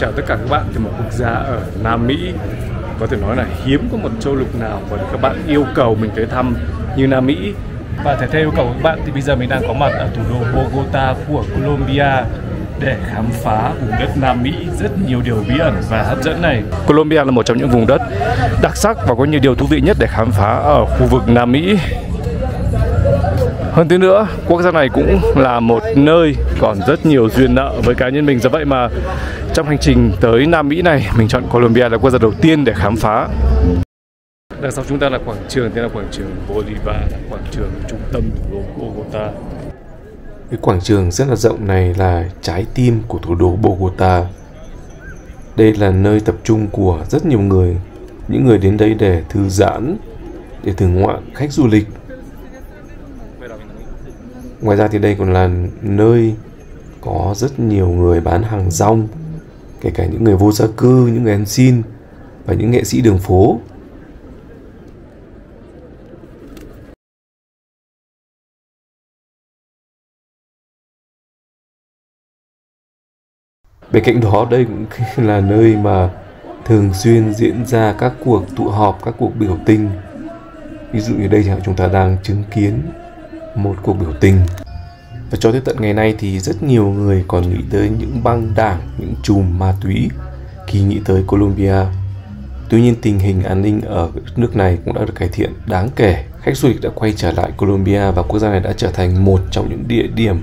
chào tất cả các bạn từ một quốc gia ở Nam Mỹ. Có thể nói là hiếm có một châu lục nào mà các bạn yêu cầu mình tới thăm như Nam Mỹ. Và theo yêu cầu của các bạn thì bây giờ mình đang có mặt ở thủ đô Bogota của Colombia để khám phá vùng đất Nam Mỹ rất nhiều điều bí ẩn và hấp dẫn này. Colombia là một trong những vùng đất đặc sắc và có nhiều điều thú vị nhất để khám phá ở khu vực Nam Mỹ. Hơn thế nữa, quốc gia này cũng là một nơi còn rất nhiều duyên nợ với cá nhân mình. Do vậy mà trong hành trình tới Nam Mỹ này, mình chọn Colombia là quốc gia đầu tiên để khám phá. Đằng sau chúng ta là quảng trường, tên là quảng trường Bolivar, quảng trường trung tâm thủ đô Bogota. Cái quảng trường rất là rộng này là trái tim của thủ đô Bogota. Đây là nơi tập trung của rất nhiều người, những người đến đây để thư giãn, để thưởng ngoạn, khách du lịch. Ngoài ra thì đây còn là nơi có rất nhiều người bán hàng rong, kể cả những người vô gia cư, những người ăn xin và những nghệ sĩ đường phố. Bên cạnh đó đây cũng là nơi mà thường xuyên diễn ra các cuộc tụ họp, các cuộc biểu tình. Ví dụ như đây chúng ta đang chứng kiến một cuộc biểu tình. Và cho tới tận ngày nay thì rất nhiều người còn nghĩ tới những băng đảng, những chùm ma túy khi nghĩ tới Colombia. Tuy nhiên tình hình an ninh ở nước này cũng đã được cải thiện đáng kể. Khách du lịch đã quay trở lại Colombia và quốc gia này đã trở thành một trong những địa điểm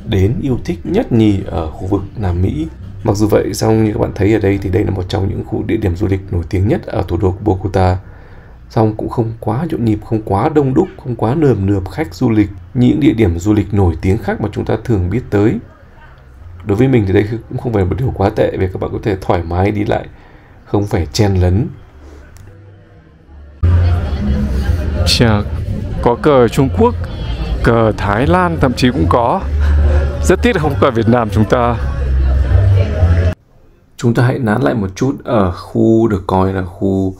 đến yêu thích nhất nhì ở khu vực Nam Mỹ. Mặc dù vậy, song như các bạn thấy ở đây thì đây là một trong những khu địa điểm du lịch nổi tiếng nhất ở thủ đô Bogota. Song cũng không quá nhộn nhịp, không quá đông đúc, không quá nườm nượp khách du lịch như những địa điểm du lịch nổi tiếng khác mà chúng ta thường biết tới. Đối với mình thì đây cũng không phải là một điều quá tệ vì các bạn có thể thoải mái đi lại, không phải chen lấn. Có cờ Trung Quốc, cờ Thái Lan thậm chí cũng có. Rất tiếc là không có ở Việt Nam chúng ta. Chúng ta hãy nán lại một chút ở khu được coi là khu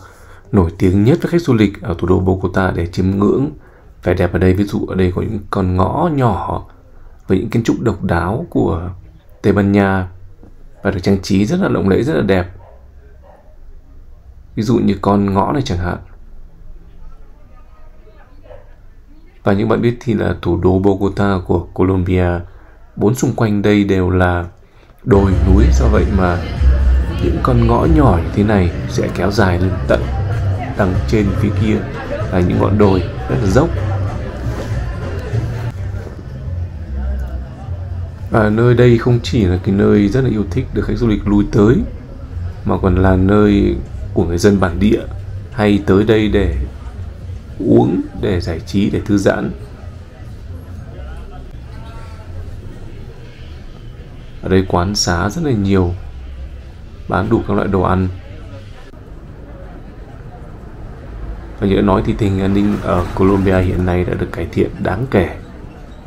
nổi tiếng nhất với khách du lịch ở thủ đô Bogota để chiêm ngưỡng vẻ đẹp ở đây. Ví dụ ở đây có những con ngõ nhỏ với những kiến trúc độc đáo của Tây Ban Nha và được trang trí rất là lộng lẫy, rất là đẹp. Ví dụ như con ngõ này chẳng hạn. Và như bạn biết thì là thủ đô Bogota của Colombia, bốn xung quanh đây đều là đồi núi. Do vậy mà những con ngõ nhỏ như thế này sẽ kéo dài lên tận đằng trên phía kia là những ngọn đồi rất là dốc. Và nơi đây không chỉ là cái nơi rất là yêu thích được khách du lịch lui tới, mà còn là nơi của người dân bản địa hay tới đây để uống, để giải trí, để thư giãn. Ở đây quán xá rất là nhiều, bán đủ các loại đồ ăn. Và như đã nói thì tình hình an ninh ở Colombia hiện nay đã được cải thiện đáng kể.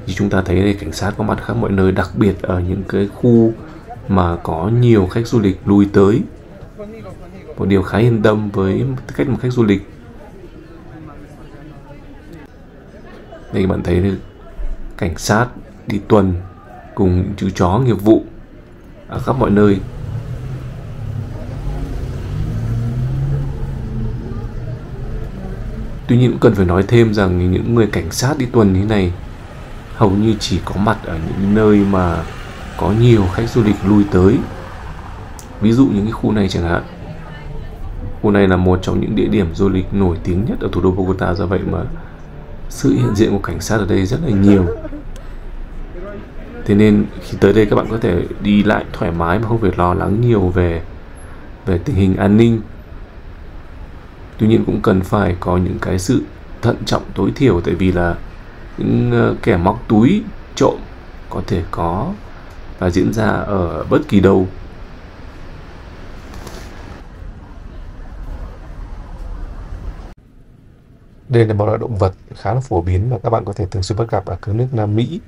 Như chúng ta thấy đây, cảnh sát có mặt khắp mọi nơi, đặc biệt ở những cái khu mà có nhiều khách du lịch lui tới. Một điều khá yên tâm với tư cách một khách du lịch. Đây bạn thấy cảnh sát đi tuần cùng chú chó nghiệp vụ ở khắp mọi nơi. Tuy nhiên cũng cần phải nói thêm rằng những người cảnh sát đi tuần như thế này hầu như chỉ có mặt ở những nơi mà có nhiều khách du lịch lui tới. Ví dụ những cái khu này chẳng hạn. Khu này là một trong những địa điểm du lịch nổi tiếng nhất ở thủ đô Bogota. Do vậy mà sự hiện diện của cảnh sát ở đây rất là nhiều. Thế nên khi tới đây các bạn có thể đi lại thoải mái mà không phải lo lắng nhiều về tình hình an ninh. Tuy nhiên cũng cần phải có những cái sự thận trọng tối thiểu, tại vì là những kẻ móc túi, trộm có thể có và diễn ra ở bất kỳ đâu. Đây là một loại động vật khá là phổ biến mà các bạn có thể thường xuyên bắt gặp ở các nước Nam Mỹ.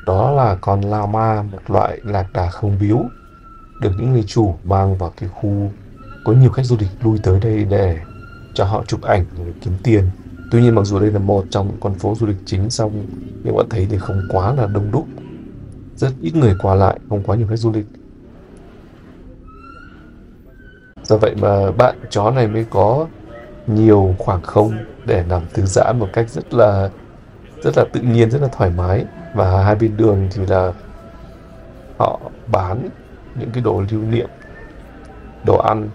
Đó là con llama, một loại lạc đà không biếu, được những người chủ mang vào cái khu có nhiều khách du lịch lui tới đây để cho họ chụp ảnh để kiếm tiền. Tuy nhiên mặc dù đây là một trong những con phố du lịch chính, song nhưng bạn thấy thì không quá là đông đúc, rất ít người qua lại, không quá nhiều khách du lịch. Do vậy mà bạn chó này mới có nhiều khoảng không để nằm thư giãn một cách rất là tự nhiên, rất là thoải mái. Và hai bên đường thì là họ bán những cái đồ lưu niệm, đồ ăn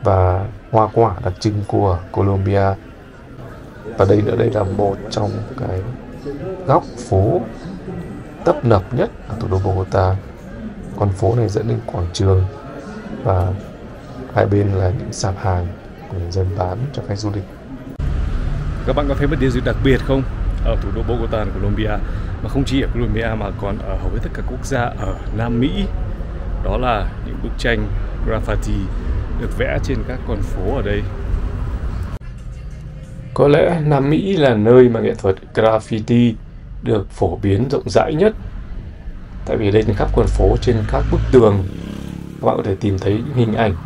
và hoa quả đặc trưng của Colombia. Và đây là một trong cái góc phố tấp nập nhất ở thủ đô Bogota. Con phố này dẫn đến quảng trường và hai bên là những sạp hàng của người dân bán cho khách du lịch. Các bạn có thấy một điều gì đặc biệt không ở thủ đô Bogota của Colombia, mà không chỉ ở Colombia mà còn ở hầu hết tất cả quốc gia ở Nam Mỹ? Đó là những bức tranh graffiti được vẽ trên các con phố ở đây. Có lẽ Nam Mỹ là nơi mà nghệ thuật graffiti được phổ biến rộng rãi nhất. Tại vì đây trên khắp con phố, trên các bức tường, các bạn có thể tìm thấy những hình ảnh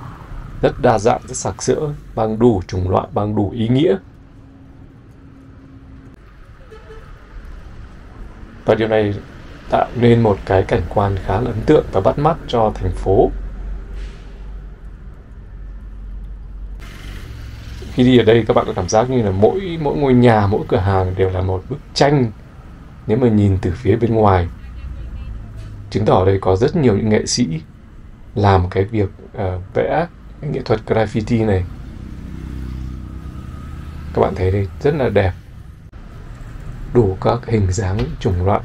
rất đa dạng, rất sặc sỡ, bằng đủ chủng loại, bằng đủ ý nghĩa. Và điều này tạo nên một cái cảnh quan khá là ấn tượng và bắt mắt cho thành phố. Khi đi ở đây các bạn có cảm giác như là mỗi ngôi nhà, mỗi cửa hàng đều là một bức tranh nếu mà nhìn từ phía bên ngoài. Chứng tỏ ở đây có rất nhiều những nghệ sĩ làm cái việc vẽ cái nghệ thuật graffiti này. Các bạn thấy đây rất là đẹp, đủ các hình dáng chủng loại.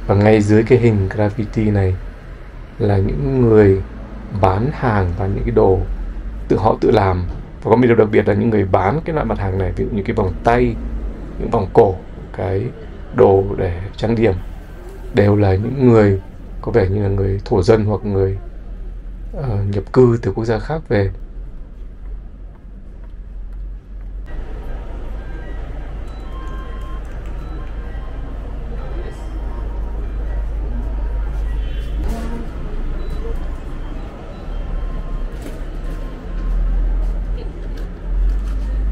Và ngay dưới cái hình graffiti này là những người bán hàng và những cái đồ họ tự làm. Và có một điều đặc biệt là những người bán cái loại mặt hàng này, ví dụ như cái vòng tay, những vòng cổ, cái đồ để trang điểm, đều là những người có vẻ như là người thổ dân hoặc người nhập cư từ quốc gia khác về.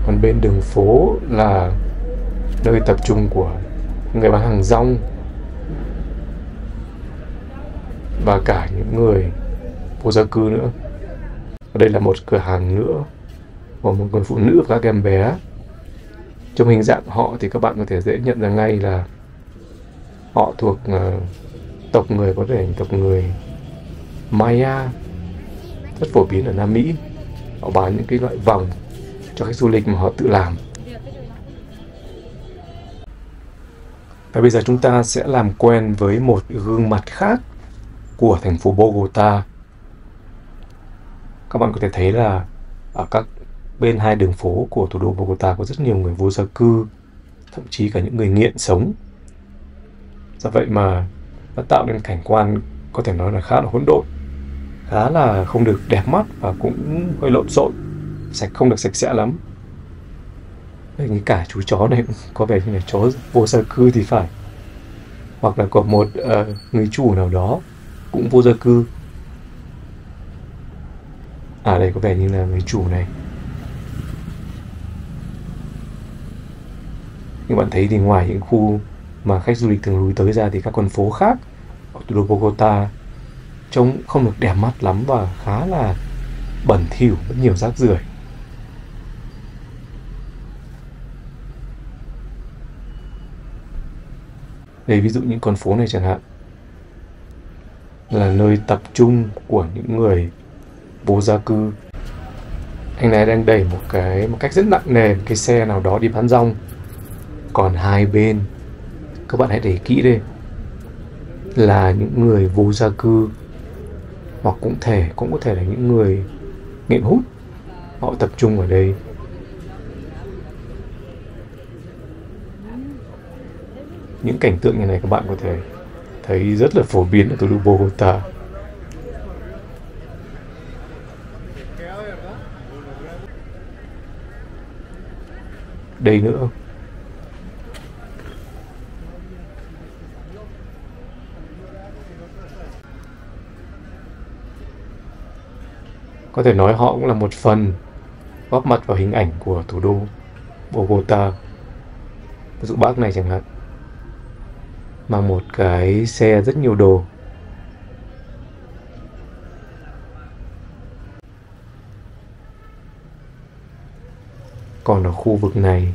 Còn bên đường phố là nơi tập trung của người bán hàng rong và cả những người vô gia cư nữa. Ở đây là một cửa hàng nữa của một người phụ nữ và các em bé. Trong hình dạng họ thì các bạn có thể dễ nhận ra ngay là họ thuộc tộc người, có thể tộc người Maya, rất phổ biến ở Nam Mỹ. Họ bán những cái loại vòng cho khách du lịch mà họ tự làm. Và bây giờ chúng ta sẽ làm quen với một gương mặt khác của thành phố Bogota. Các bạn có thể thấy là ở các bên hai đường phố của thủ đô Bogota có rất nhiều người vô gia cư, thậm chí cả những người nghiện sống. Do vậy mà nó tạo nên cảnh quan có thể nói là khá là hỗn độn, khá là không được đẹp mắt và cũng hơi lộn xộn, không được sạch sẽ lắm. Đây, như cả chú chó này cũng có vẻ như là chó vô gia cư thì phải, hoặc là có một người chủ nào đó cũng vô gia cư. Đây có vẻ như là người chủ này. Nhưng bạn thấy thì ngoài những khu mà khách du lịch thường lui tới ra thì các con phố khác ở thủ đô Bogota trông không được đẹp mắt lắm và khá là bẩn thỉu, rất nhiều rác rưởi. Đây, ví dụ những con phố này chẳng hạn, là nơi tập trung của những người vô gia cư. Anh này đang đẩy một cách rất nặng nề cái xe nào đó đi bán rong. Còn hai bên, các bạn hãy để kỹ đây, là những người vô gia cư, hoặc cũng có thể là những người nghiện hút. Họ tập trung ở đây. Những cảnh tượng như này các bạn có thể thấy rất là phổ biến ở thủ đô Bogota. đây nữa. Có thể nói họ cũng là một phần góp mặt vào hình ảnh của thủ đô Bogota. Ví dụ bác này chẳng hạn, mang một cái xe rất nhiều đồ. Còn ở khu vực này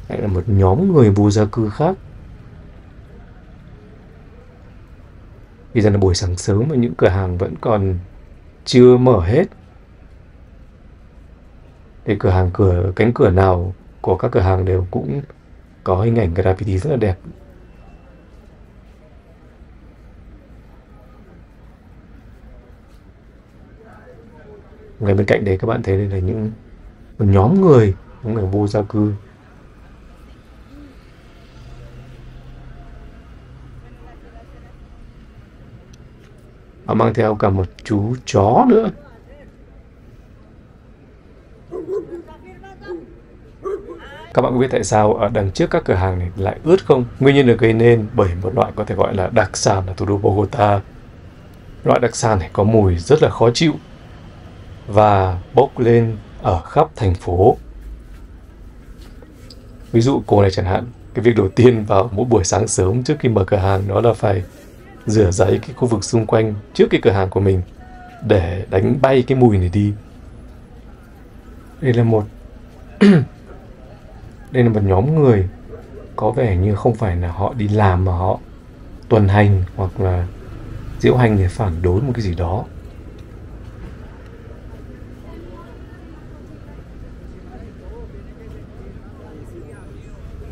lại là một nhóm người vô gia cư khác. Bây giờ là buổi sáng sớm mà những cửa hàng vẫn còn chưa mở hết. Thì cánh cửa nào của các cửa hàng đều cũng có hình ảnh graffiti rất là đẹp. Ngay bên cạnh đấy các bạn thấy đây là một nhóm người vô gia cư. Họ mang theo cả một chú chó nữa. Các bạn có biết tại sao ở đằng trước các cửa hàng này lại ướt không? Nguyên nhân được gây nên bởi một loại có thể gọi là đặc sản ở thủ đô Bogota. Loại đặc sản này có mùi rất là khó chịu và bốc lên ở khắp thành phố. Ví dụ cô này chẳng hạn, cái việc đầu tiên vào mỗi buổi sáng sớm trước khi mở cửa hàng đó là phải rửa ráy cái khu vực xung quanh trước cái cửa hàng của mình để đánh bay cái mùi này đi. Đây là một nhóm người có vẻ như không phải là họ đi làm mà họ tuần hành hoặc là diễu hành để phản đối một cái gì đó.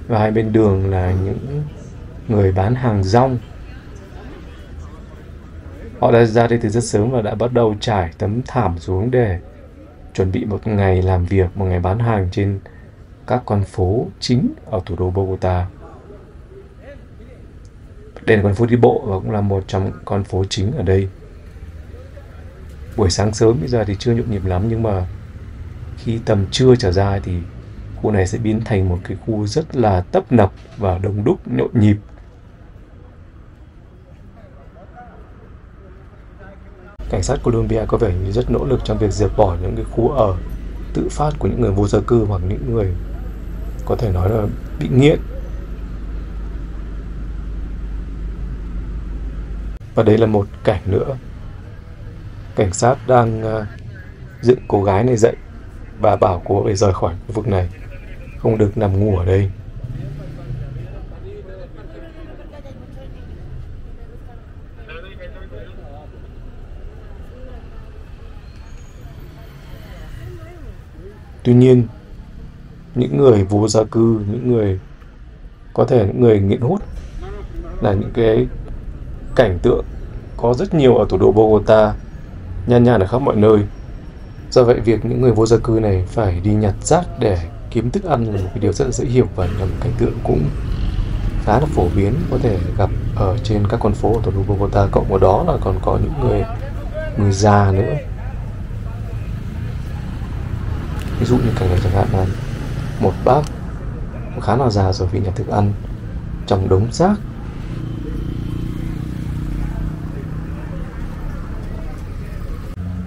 Và hai bên đường là những người bán hàng rong. Họ đã ra đây từ rất sớm và đã bắt đầu trải tấm thảm xuống để chuẩn bị một ngày làm việc, một ngày bán hàng trên các con phố chính ở thủ đô Bogota. Đây là con phố đi bộ và cũng là một trong những con phố chính ở đây. Buổi sáng sớm bây giờ thì chưa nhộn nhịp lắm, nhưng mà khi tầm trưa trở ra thì khu này sẽ biến thành một cái khu rất là tấp nập và đông đúc, nhộn nhịp. Cảnh sát Colombia có vẻ như rất nỗ lực trong việc dẹp bỏ những cái khu ở tự phát của những người vô gia cư hoặc những người có thể nói là bị nghiện. Và đây là một cảnh nữa. Cảnh sát đang dựng cô gái này dậy và bảo cô ấy rời khỏi khu vực này, không được nằm ngủ ở đây. Tuy nhiên, những người vô gia cư, những người nghiện hút là những cái cảnh tượng có rất nhiều ở thủ đô Bogota, nhan nhản ở khắp mọi nơi. Do vậy, việc những người vô gia cư này phải đi nhặt rác để kiếm thức ăn là một cái điều rất là dễ hiểu và là một cảnh tượng cũng khá là phổ biến có thể gặp ở trên các con phố ở thủ đô Bogota. Cộng vào đó là còn có những người già nữa. Ví dụ như cảnh này chẳng hạn là một bác khá là già rồi vì nhặt thức ăn trong đống rác.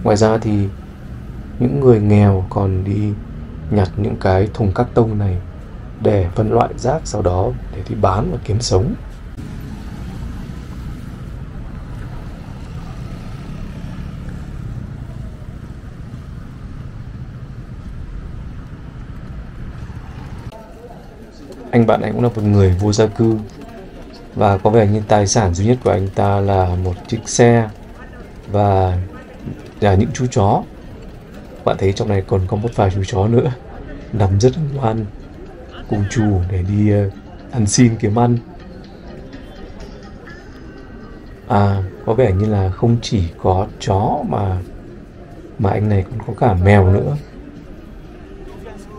Ngoài ra thì những người nghèo còn đi nhặt những cái thùng cát tông này để phân loại rác, sau đó để đi bán và kiếm sống. Anh bạn này cũng là một người vô gia cư và có vẻ như tài sản duy nhất của anh ta là một chiếc xe và là những chú chó. Bạn thấy trong này còn có một vài chú chó nữa nằm rất ngoan cùng chủ để đi ăn xin kiếm ăn. Có vẻ như là không chỉ có chó mà anh này còn có cả mèo nữa.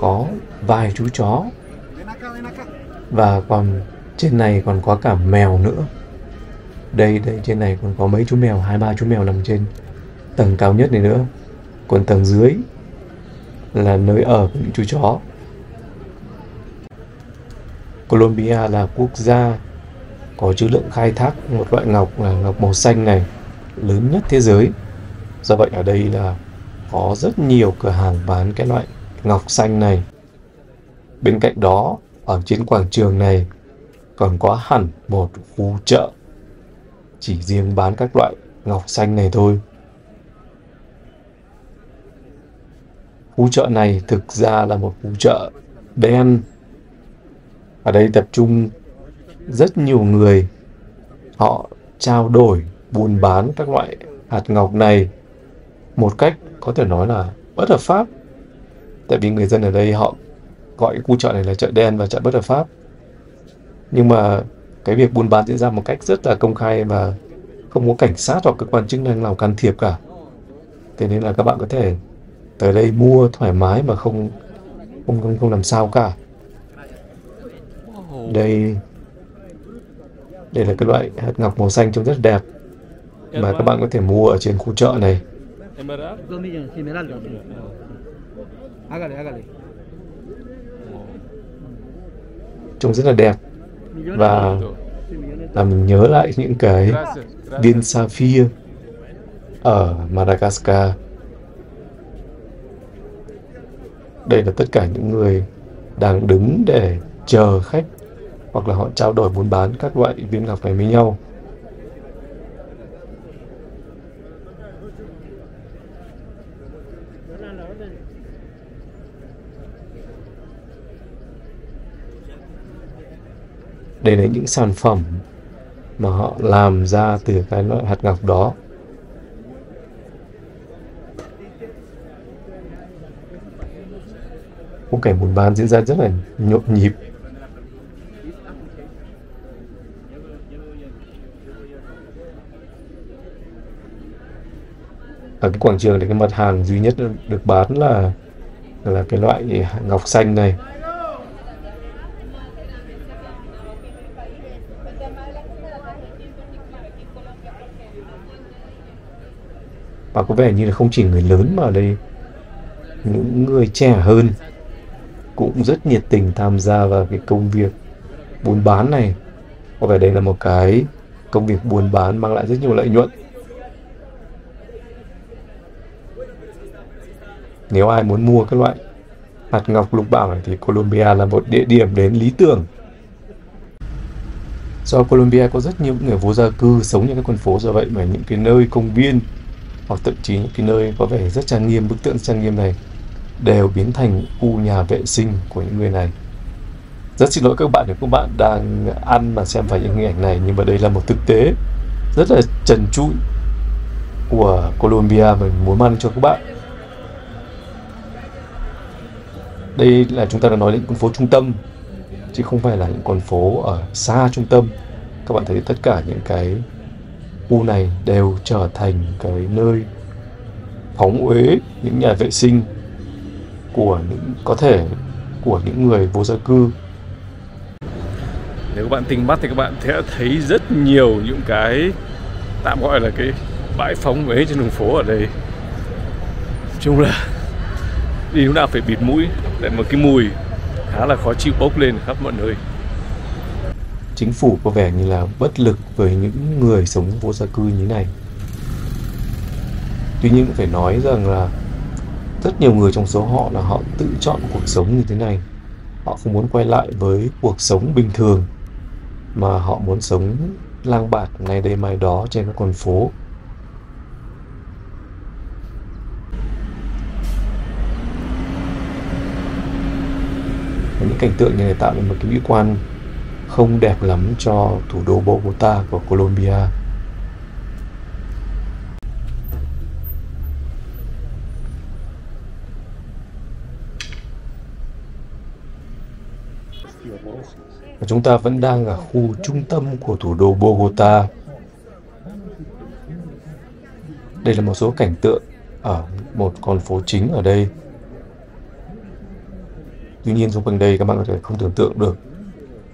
Có vài chú chó và còn trên này còn có cả mèo nữa. Đây trên này còn có mấy chú mèo, 2-3 chú mèo nằm trên tầng cao nhất này nữa. Còn tầng dưới là nơi ở của những chú chó. Colombia là quốc gia có trữ lượng khai thác một loại ngọc là ngọc màu xanh này lớn nhất thế giới. Do vậy ở đây là có rất nhiều cửa hàng bán cái loại ngọc xanh này. Bên cạnh đó, ở trên quảng trường này còn có hẳn một khu chợ chỉ riêng bán các loại ngọc xanh này thôi. Khu chợ này thực ra là một khu chợ đen. Ở đây tập trung rất nhiều người, họ trao đổi, buôn bán các loại hạt ngọc này một cách có thể nói là bất hợp pháp. Tại vì người dân ở đây họ gọi khu chợ này là chợ đen và chợ bất hợp pháp. Nhưng mà cái việc buôn bán diễn ra một cách rất là công khai và không có cảnh sát hoặc cơ quan chức năng nào can thiệp cả. Thế nên là các bạn có thể tới đây mua thoải mái mà không làm sao cả. Đây là cái loại hạt ngọc màu xanh trông rất đẹp mà các bạn có thể mua ở trên khu chợ này. Trông rất là đẹp và làm mình nhớ lại những cái viên sapphire ở Madagascar. Đây là tất cả những người đang đứng để chờ khách hoặc là họ trao đổi buôn bán các loại viên ngọc này với nhau. Đây là những sản phẩm mà họ làm ra từ cái loại hạt ngọc đó. Khung cảnh buôn bán diễn ra rất là nhộn nhịp. Ở cái quảng trường này, cái mặt hàng duy nhất được bán là cái loại ngọc xanh này. Và có vẻ như là không chỉ người lớn mà ở đây những người trẻ hơn cũng rất nhiệt tình tham gia vào cái công việc buôn bán này. Có vẻ đây là một cái công việc buôn bán mang lại rất nhiều lợi nhuận. Nếu ai muốn mua các loại hạt ngọc lục bảo này thì Colombia là một địa điểm đến lý tưởng. Do Colombia có rất nhiều người vô gia cư sống trên các con phố, do vậy mà những cái nơi công viên hoặc thậm chí những cái nơi có vẻ rất trang nghiêm, bức tượng trang nghiêm này đều biến thành khu nhà vệ sinh của những người này. Rất xin lỗi các bạn nếu các bạn đang ăn mà xem phải những hình ảnh này, nhưng mà đây là một thực tế rất là trần trụi của Colombia mình muốn mang cho các bạn. Đây là chúng ta đã nói đến con phố trung tâm chứ không phải là những con phố ở xa trung tâm. Các bạn thấy tất cả những cái khu này đều trở thành cái nơi phóng uế những nhà vệ sinh của những người vô gia cư. Nếu các bạn tinh mắt thì các bạn sẽ thấy rất nhiều những cái tạm gọi là cái bãi phóng uế trên đường phố ở đây. Nói chung là đi lúc nào phải bịt mũi, để một cái mùi khá là khó chịu bốc lên khắp mọi nơi. Chính phủ có vẻ như là bất lực với những người sống vô gia cư như này. Tuy nhiên cũng phải nói rằng là rất nhiều người trong số họ là họ tự chọn cuộc sống như thế này. Họ không muốn quay lại với cuộc sống bình thường mà họ muốn sống lang bạt nay đây mai đó trên các con phố. Và những cảnh tượng như này tạo nên một cái mỹ quan không đẹp lắm cho thủ đô Bogota của Colombia. Và chúng ta vẫn đang ở khu trung tâm của thủ đô Bogota. Đây là một số cảnh tượng ở một con phố chính ở đây. Tuy nhiên xung quanh đây các bạn có thể không tưởng tượng được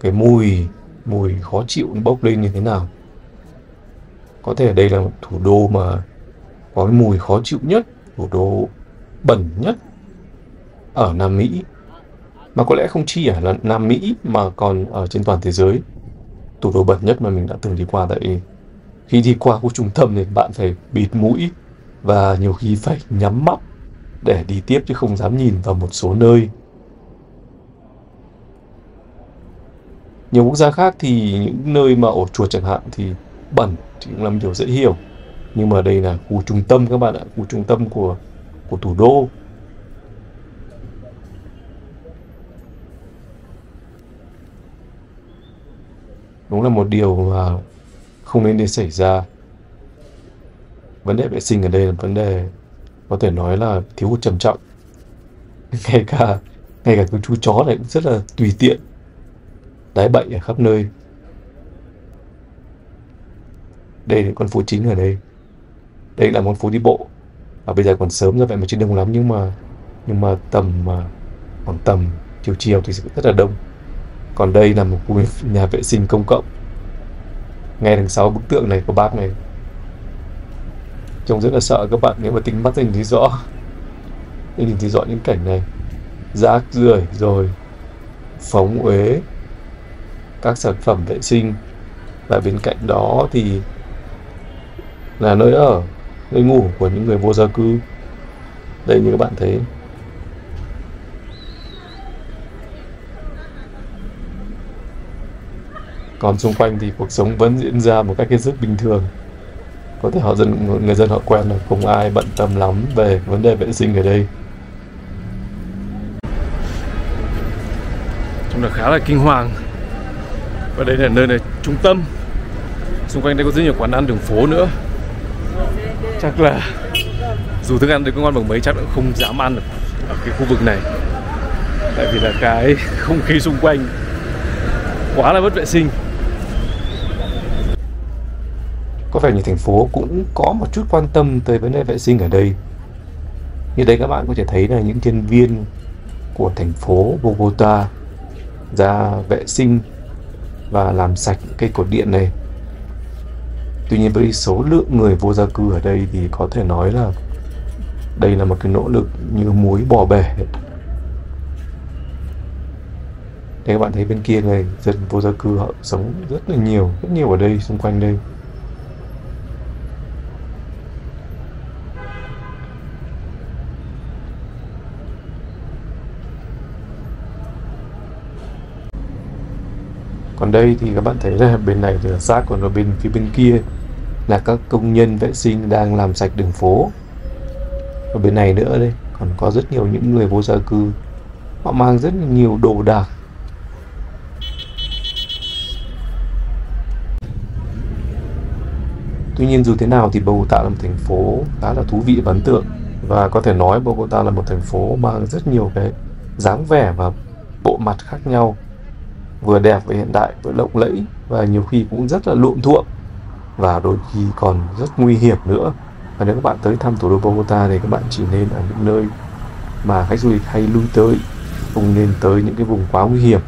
cái mùi khó chịu nó bốc lên như thế nào. Có thể đây là một thủ đô mà có cái mùi khó chịu nhất, thủ đô bẩn nhất ở Nam Mỹ. Mà có lẽ không chỉ ở là Nam Mỹ mà còn ở trên toàn thế giới. Thủ đô bẩn nhất mà mình đã từng đi qua, tại khi đi qua khu trung tâm thì bạn phải bịt mũi và nhiều khi phải nhắm mắt để đi tiếp chứ không dám nhìn vào một số nơi. Nhiều quốc gia khác thì những nơi mà ổ chuột chẳng hạn thì bẩn thì cũng là một điều dễ hiểu. Nhưng mà đây là khu trung tâm các bạn ạ, khu trung tâm của thủ đô. Đúng là một điều mà không nên để xảy ra. Vấn đề vệ sinh ở đây là vấn đề có thể nói là thiếu hụt trầm trọng. ngay cả ngay cả cái chú chó này cũng rất là tùy tiện, đái bậy ở khắp nơi. Đây là con phố chính ở đây. Đây là con phố đi bộ. Và bây giờ còn sớm ra vậy mà chưa đông lắm, nhưng mà khoảng tầm chiều chiều thì sẽ rất là đông. Còn đây là một khu nhà vệ sinh công cộng. Ngay đằng sau bức tượng này có bác này. Trông rất là sợ các bạn, nếu mà tính mắt nhìn thấy rõ. Nhìn thấy rõ những cảnh này. Rác rưởi rồi phóng uế, các sản phẩm vệ sinh. Và bên cạnh đó thì là nơi ở, nơi ngủ của những người vô gia cư. Đây như các bạn thấy. Còn xung quanh thì cuộc sống vẫn diễn ra một cách hết sức bình thường. Có thể người dân họ quen là không ai bận tâm lắm về vấn đề vệ sinh ở đây. Trông là khá là kinh hoàng. Và đây là nơi này trung tâm. Xung quanh đây có rất nhiều quán ăn đường phố nữa. Chắc là dù thức ăn đây có ngon bằng mấy chắc cũng không dám ăn ở cái khu vực này. Tại vì là cái không khí xung quanh quá là mất vệ sinh. Có vẻ như thành phố cũng có một chút quan tâm tới vấn đề vệ sinh ở đây. Như đây các bạn có thể thấy là những nhân viên của thành phố Bogota ra vệ sinh và làm sạch cây cột điện này. Tuy nhiên với số lượng người vô gia cư ở đây thì có thể nói là đây là một cái nỗ lực như muối bỏ bể. Đây các bạn thấy bên kia này, dân vô gia cư họ sống rất nhiều ở đây, xung quanh đây. Còn đây thì các bạn thấy là bên này thì là rác, còn ở phía bên kia là các công nhân vệ sinh đang làm sạch đường phố. Ở bên này nữa đây còn có rất nhiều những người vô gia cư, họ mang rất nhiều đồ đạc. Tuy nhiên dù thế nào thì Bogota là một thành phố khá là thú vị và ấn tượng. Và có thể nói Bogota là một thành phố mang rất nhiều cái dáng vẻ và bộ mặt khác nhau. Vừa đẹp và hiện đại, vừa lộng lẫy và nhiều khi cũng rất là luộm thuộm. Và đôi khi còn rất nguy hiểm nữa. Và nếu các bạn tới thăm thủ đô Bogota thì các bạn chỉ nên ở những nơi mà khách du lịch hay lui tới, không nên tới những cái vùng quá nguy hiểm.